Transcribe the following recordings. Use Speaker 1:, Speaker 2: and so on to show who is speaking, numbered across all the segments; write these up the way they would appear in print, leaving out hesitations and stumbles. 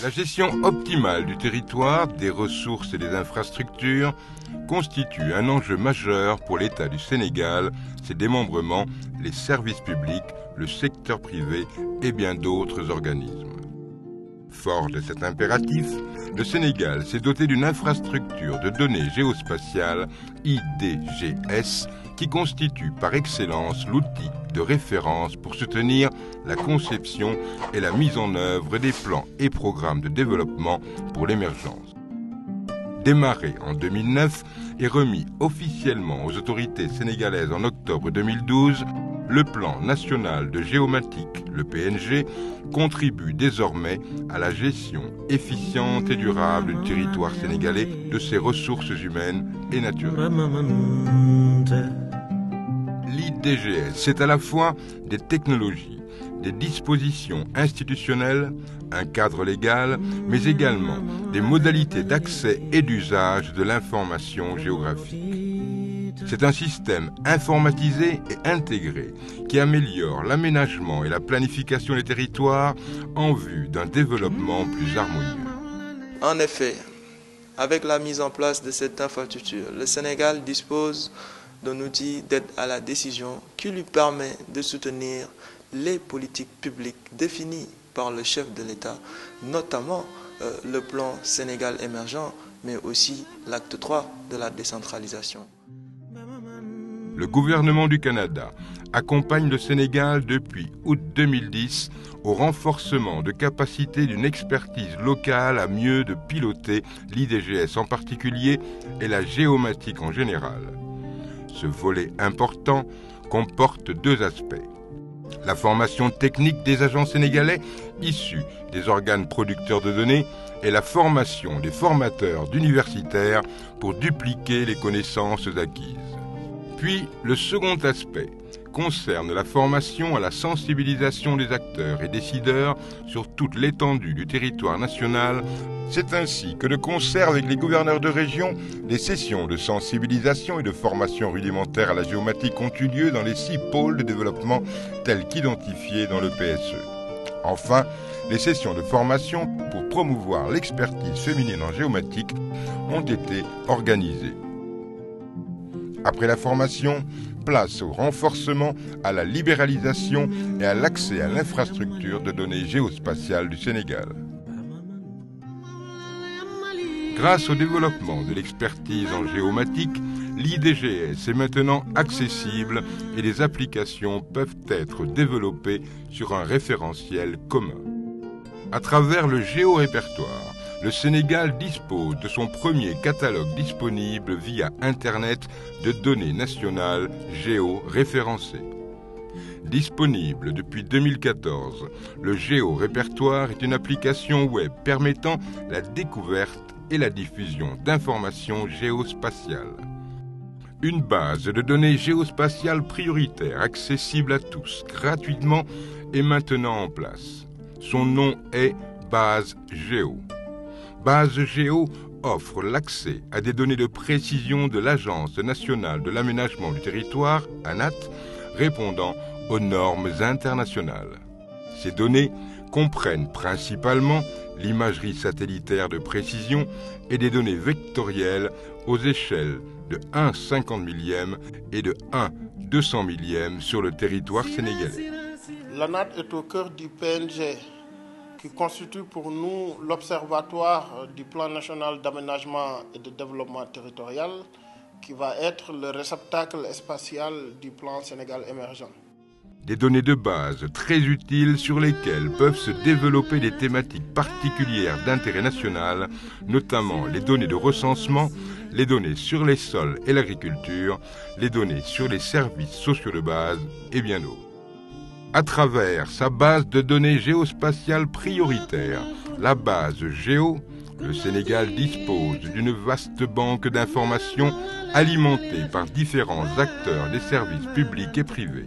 Speaker 1: La gestion optimale du territoire, des ressources et des infrastructures constitue un enjeu majeur pour l'État du Sénégal, ses démembrements, les services publics, le secteur privé et bien d'autres organismes. Fort de cet impératif, le Sénégal s'est doté d'une infrastructure de données géospatiales, IDGS, qui constitue par excellence l'outil de référence pour soutenir la conception et la mise en œuvre des plans et programmes de développement pour l'émergence. Démarré en 2009 et remis officiellement aux autorités sénégalaises en octobre 2012, le plan national de géomatique, le PNG, contribue désormais à la gestion efficiente et durable du territoire sénégalais, de ses ressources humaines et naturelles. L'IDGS, c'est à la fois des technologies, des dispositions institutionnelles, un cadre légal, mais également des modalités d'accès et d'usage de l'information géographique. C'est un système informatisé et intégré qui améliore l'aménagement et la planification des territoires en vue d'un développement plus harmonieux.
Speaker 2: En effet, avec la mise en place de cette infrastructure, le Sénégal dispose d'un outil d'aide à la décision qui lui permet de soutenir les politiques publiques définies par le chef de l'État, notamment le plan Sénégal émergent, mais aussi l'acte 3 de la décentralisation.
Speaker 1: Le gouvernement du Canada accompagne le Sénégal depuis août 2010 au renforcement de capacités d'une expertise locale à mieux de piloter l'IDGS en particulier et la géomatique en général. Ce volet important comporte deux aspects. La formation technique des agents sénégalais issus des organes producteurs de données et la formation des formateurs d'universitaires pour dupliquer les connaissances acquises. Puis, le second aspect concerne la formation à la sensibilisation des acteurs et décideurs sur toute l'étendue du territoire national. C'est ainsi que, de concert avec les gouverneurs de région, des sessions de sensibilisation et de formation rudimentaire à la géomatique ont eu lieu dans les 6 pôles de développement tels qu'identifiés dans le PSE. Enfin, les sessions de formation pour promouvoir l'expertise féminine en géomatique ont été organisées. Après la formation, place au renforcement, à la libéralisation et à l'accès à l'infrastructure de données géospatiales du Sénégal. Grâce au développement de l'expertise en géomatique, l'IDGS est maintenant accessible et les applications peuvent être développées sur un référentiel commun. À travers le géorépertoire, le Sénégal dispose de son premier catalogue disponible via Internet de données nationales géoréférencées. Disponible depuis 2014, le géorépertoire est une application web permettant la découverte et la diffusion d'informations géospatiales. Une base de données géospatiales prioritaire accessible à tous gratuitement est maintenant en place. Son nom est Base Géo. Base Géo offre l'accès à des données de précision de l'Agence nationale de l'aménagement du territoire, ANAT, répondant aux normes internationales. Ces données comprennent principalement l'imagerie satellitaire de précision et des données vectorielles aux échelles de 1/50 millième et de 1/200 millième sur le territoire sénégalais.
Speaker 3: L'ANAT est au cœur du PNG, qui constitue pour nous l'observatoire du plan national d'aménagement et de développement territorial, qui va être le réceptacle spatial du plan Sénégal émergent.
Speaker 1: Des données de base très utiles sur lesquelles peuvent se développer des thématiques particulières d'intérêt national, notamment les données de recensement, les données sur les sols et l'agriculture, les données sur les services sociaux de base et bien d'autres. À travers sa base de données géospatiales prioritaire, la base Géo, le Sénégal dispose d'une vaste banque d'informations alimentée par différents acteurs des services publics et privés.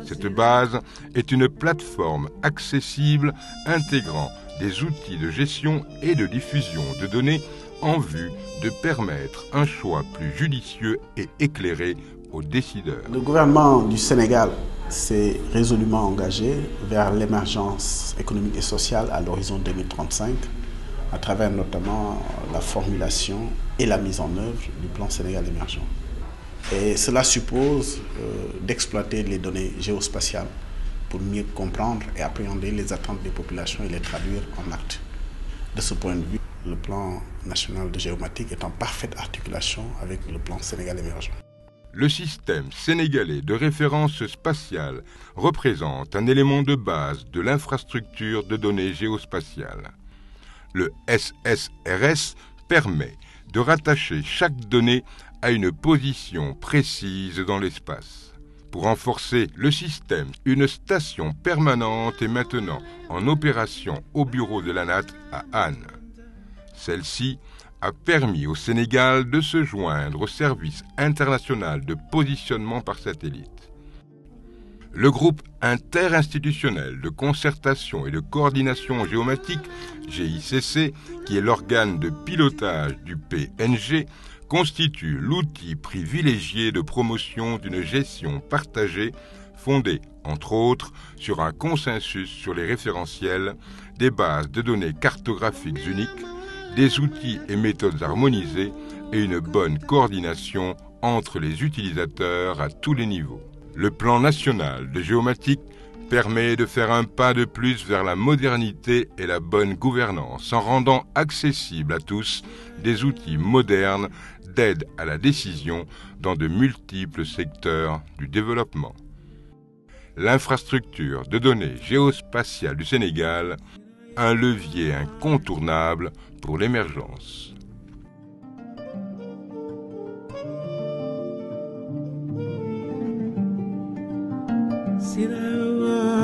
Speaker 1: Cette base est une plateforme accessible intégrant des outils de gestion et de diffusion de données en vue de permettre un choix plus judicieux et éclairé aux décideurs.
Speaker 4: Le gouvernement du Sénégal s'est résolument engagé vers l'émergence économique et sociale à l'horizon 2035, à travers notamment la formulation et la mise en œuvre du plan Sénégal émergent. Et cela suppose d'exploiter les données géospatiales pour mieux comprendre et appréhender les attentes des populations et les traduire en actes. De ce point de vue, le plan national de géomatique est en parfaite articulation avec le plan Sénégal émergent.
Speaker 1: Le système sénégalais de référence spatiale représente un élément de base de l'infrastructure de données géospatiales. Le SSRS permet de rattacher chaque donnée à une position précise dans l'espace. Pour renforcer le système, une station permanente est maintenant en opération au bureau de l'ANAT à Anne. Celle-ci a permis au Sénégal de se joindre au service international de positionnement par satellite. Le groupe interinstitutionnel de concertation et de coordination géomatique, GICC, qui est l'organe de pilotage du PNG, constitue l'outil privilégié de promotion d'une gestion partagée fondée, entre autres, sur un consensus sur les référentiels, des bases de données cartographiques uniques, des outils et méthodes harmonisés et une bonne coordination entre les utilisateurs à tous les niveaux. Le plan national de géomatique permet de faire un pas de plus vers la modernité et la bonne gouvernance en rendant accessibles à tous des outils modernes d'aide à la décision dans de multiples secteurs du développement. L'infrastructure de données géospatiales du Sénégal, un levier incontournable pour l'émergence.
Speaker 5: Sirawa